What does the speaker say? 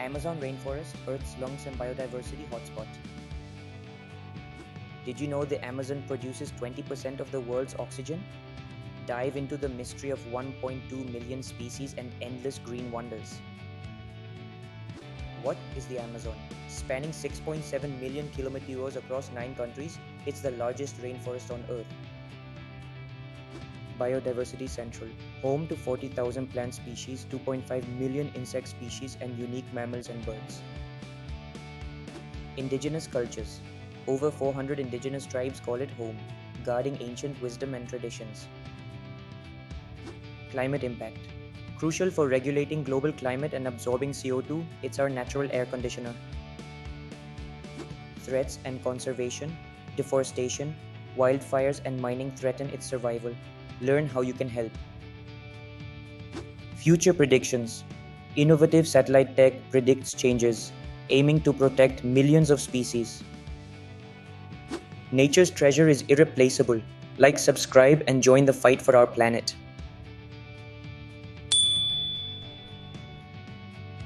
Amazon rainforest, Earth's lungs and biodiversity hotspot. Did you know the Amazon produces 20% of the world's oxygen? Dive into the mystery of 1.2 million species and endless green wonders. What is the Amazon? Spanning 6.7 million kilometers across 9 countries, it's the largest rainforest on Earth. Biodiversity Central, home to 40,000 plant species, 2.5 million insect species, and unique mammals and birds. Indigenous cultures. Over 400 indigenous tribes call it home, guarding ancient wisdom and traditions. Climate impact. Crucial for regulating global climate and absorbing CO2, it's our natural air conditioner. Threats and conservation. Deforestation, wildfires, and mining threaten its survival. Learn how you can help. Future predictions. Innovative satellite tech predicts changes, aiming to protect millions of species. Nature's treasure is irreplaceable. Like, subscribe, and join the fight for our planet.